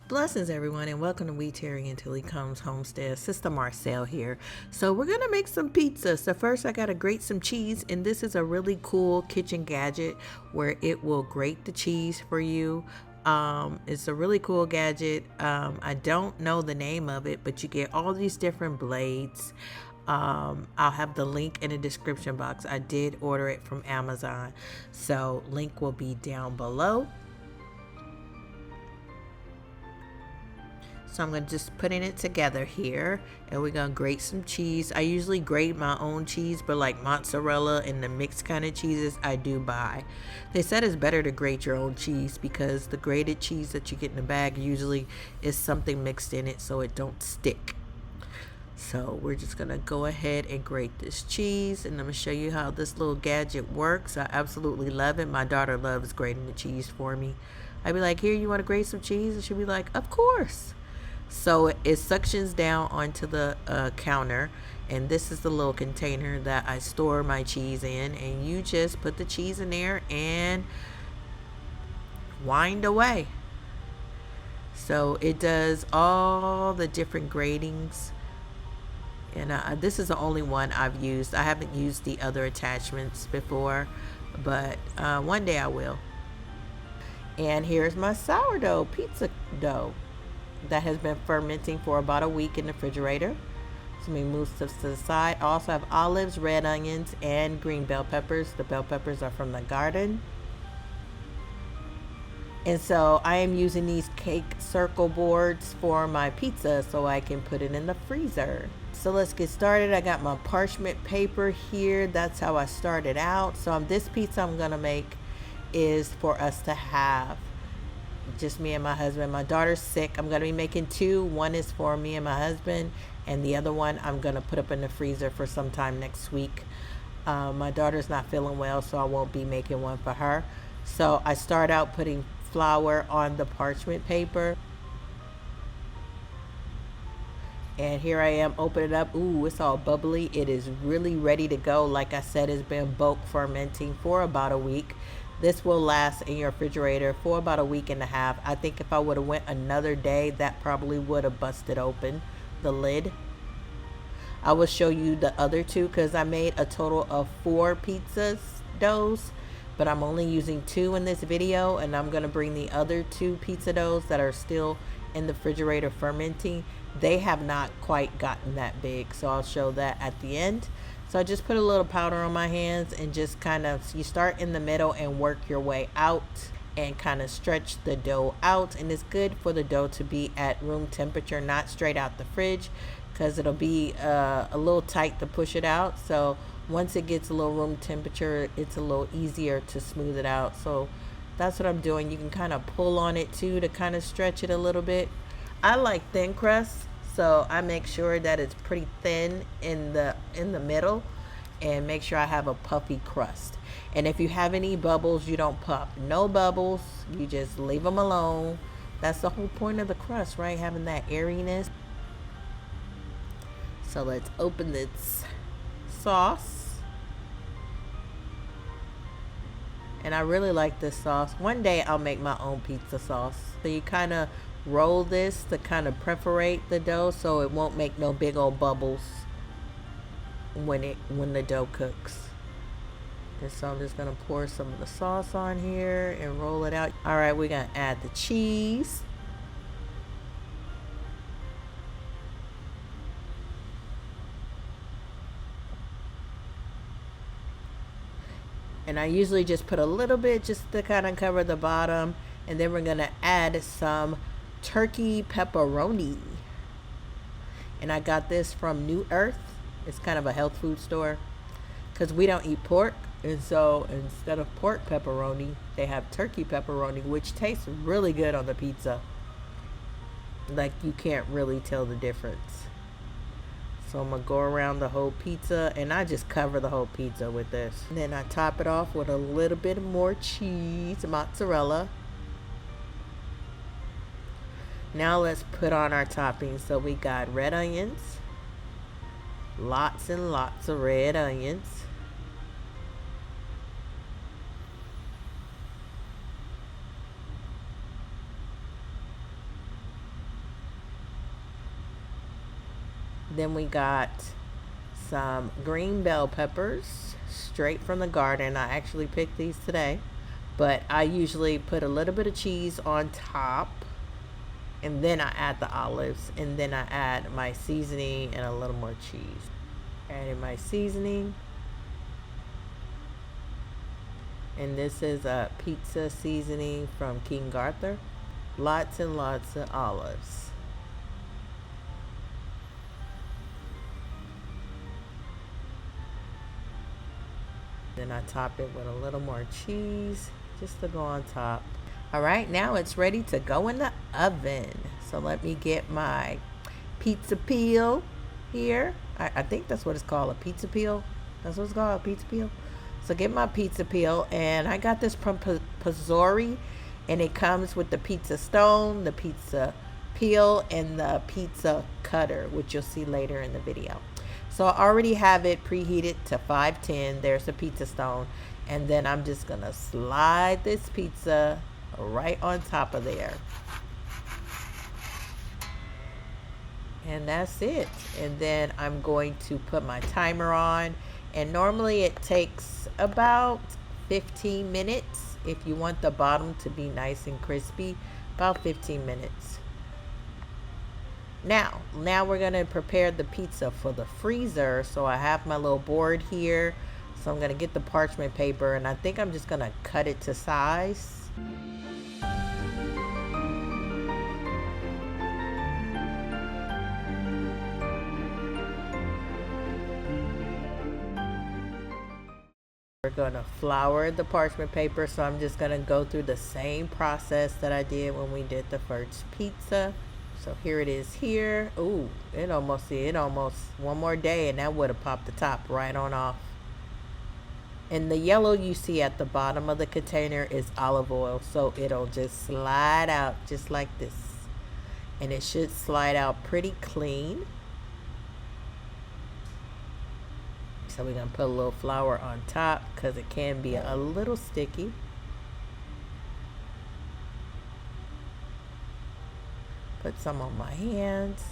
Blessings, everyone, and welcome to Tarry until he comes homestead. Sister Marcel here. So we're gonna make some pizza. So first, I gotta grate some cheese, and this is a really cool kitchen gadget where it will grate the cheese for you. It's a really cool gadget. I don't know the name of it, but you get all these different blades. I'll have the link in the description box. I did order it from Amazon, so link will be down below. So I'm going to just putting it together here, and we're going to grate some cheese. I usually grate my own cheese, but like mozzarella and the mixed kind of cheeses I do buy. They said it's better to grate your own cheese because the grated cheese that you get in the bag usually is something mixed in it so it don't stick. So we're just going to go ahead and grate this cheese, and I'm going to show you how this little gadget works. I absolutely love it. My daughter loves grating the cheese for me. I'd be like, here, you want to grate some cheese? And she'd be like, of course. So it suctions down onto the counter, and this is the little container that I store my cheese in, and you just put the cheese in there and wind away. So it does all the different gratings, and this is the only one I've used. I haven't used the other attachments before, but one day I will. And here's my sourdough pizza dough that has been fermenting for about a week in the refrigerator. So let me move stuff to the side. I also have olives, red onions, and green bell peppers. The bell peppers are from the garden. And so I am using these cake circle boards for my pizza so I can put it in the freezer. So let's get started. I got my parchment paper here. That's how I started out. So this pizza I'm gonna make is for us to have. Just me and my husband. My daughter's sick. I'm going to be making two. One is for me and my husband, and the other one I'm going to put up in the freezer for sometime next week. My daughter's not feeling well, so I won't be making one for her. So I start out putting flour on the parchment paper. And here I am, open it up. Ooh, it's all bubbly. It is really ready to go. Like I said, it's been bulk fermenting for about a week. This will last in your refrigerator for about a week and a half. I think if I would have went another day, that probably would have busted open the lid. I will show you the other two because I made a total of 4 pizzas doughs, but I'm only using 2 in this video, and I'm going to bring the other 2 pizza doughs that are still in the refrigerator fermenting. They have not quite gotten that big, so I'll show that at the end. So I just put a little powder on my hands and just kind of, you start in the middle and work your way out and kind of stretch the dough out. And it's good for the dough to be at room temperature, not straight out the fridge, because it'll be a little tight to push it out. So once it gets a little room temperature, it's a little easier to smooth it out. So that's what I'm doing. You can kind of pull on it too to kind of stretch it a little bit. I like thin crust, so I make sure that it's pretty thin in the middle, and make sure I have a puffy crust. And if you have any bubbles, you don't pop. No bubbles, you just leave them alone. That's the whole point of the crust, right? Having that airiness. So let's open this sauce. And I really like this sauce. One day I'll make my own pizza sauce. So you kind of roll this to kind of perforate the dough so it won't make no big old bubbles when the dough cooks. And so I'm just gonna pour some of the sauce on here and roll it out. All right, we're gonna add the cheese. And I usually just put a little bit just to kind of cover the bottom, and then we're gonna add some turkey pepperoni. And I got this from New Earth. It's kind of a health food store because we don't eat pork, and so instead of pork pepperoni, they have turkey pepperoni, which tastes really good on the pizza. Like, you can't really tell the difference. So I'm gonna go around the whole pizza, and I just cover the whole pizza with this. And then I top it off with a little bit more cheese, mozzarella. Now let's put on our toppings. So we got red onions, lots and lots of red onions. Then we got some green bell peppers straight from the garden. I actually picked these today, but I usually put a little bit of cheese on top, and then I add the olives, and then I add my seasoning and a little more cheese. Added my seasoning. And this is a pizza seasoning from King Grater. Lots and lots of olives. Then I top it with a little more cheese just to go on top. All right, now it's ready to go in the oven. So let me get my pizza peel here. I think that's what it's called, a pizza peel. That's what it's called, a pizza peel. So get my pizza peel, and I got this from Sourdough, and it comes with the pizza stone, the pizza peel, and the pizza cutter, which you'll see later in the video. So I already have it preheated to 510. There's the pizza stone, and then I'm just gonna slide this pizza right on top of there. And that's it. And then I'm going to put my timer on, and normally it takes about 15 minutes. If you want the bottom to be nice and crispy, about 15 minutes. Now we're gonna prepare the pizza for the freezer. So I have my little board here. So I'm gonna get the parchment paper, and I think I'm just gonna cut it to size. We're gonna flour the parchment paper, so I'm just gonna go through the same process that I did when we did the first pizza. So here it is here. Ooh, it almost one more day and that would have popped the top right on off. And the yellow you see at the bottom of the container is olive oil, so it'll just slide out just like this. And it should slide out pretty clean. So we're gonna put a little flour on top because it can be a little sticky. Put some on my hands.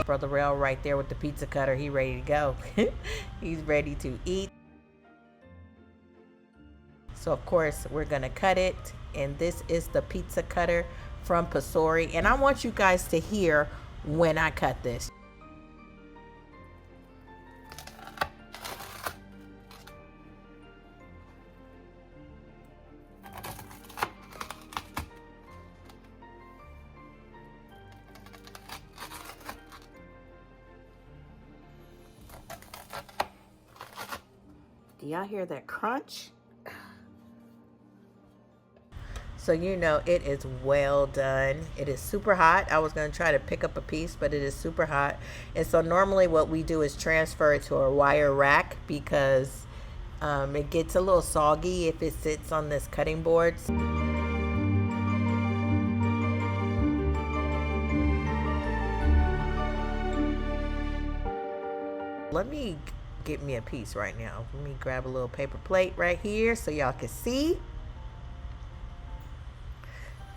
Brother Rail right there with the pizza cutter. He ready to go. He's ready to eat. So of course we're gonna cut it, and this is the pizza cutter from Sourdough, and I want you guys to hear when I cut this. Do y'all hear that crunch? So you know it is well done. It is super hot. I was going to try to pick up a piece, but it is super hot. And so normally what we do is transfer it to a wire rack because it gets a little soggy if it sits on this cutting board. Let me get me a piece right now. Let me grab a little paper plate right here so y'all can see.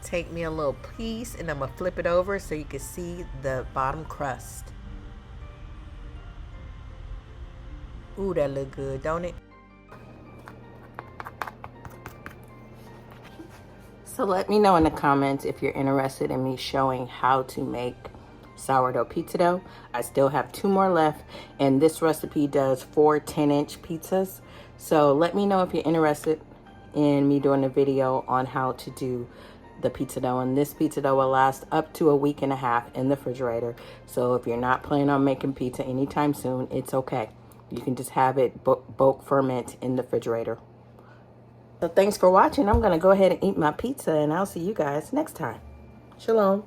Take me a little piece, and I'm gonna flip it over so you can see the bottom crust. Ooh, that look good, don't it? So let me know in the comments if you're interested in me showing how to make sourdough pizza dough. I still have 2 more left, and this recipe does 4 10-inch pizzas. So let me know if you're interested in me doing a video on how to do the pizza dough. And this pizza dough will last up to a week and a half in the refrigerator. So if you're not planning on making pizza anytime soon, it's okay. You can just have it bulk ferment in the refrigerator. So thanks for watching. I'm going to go ahead and eat my pizza, and I'll see you guys next time. Shalom.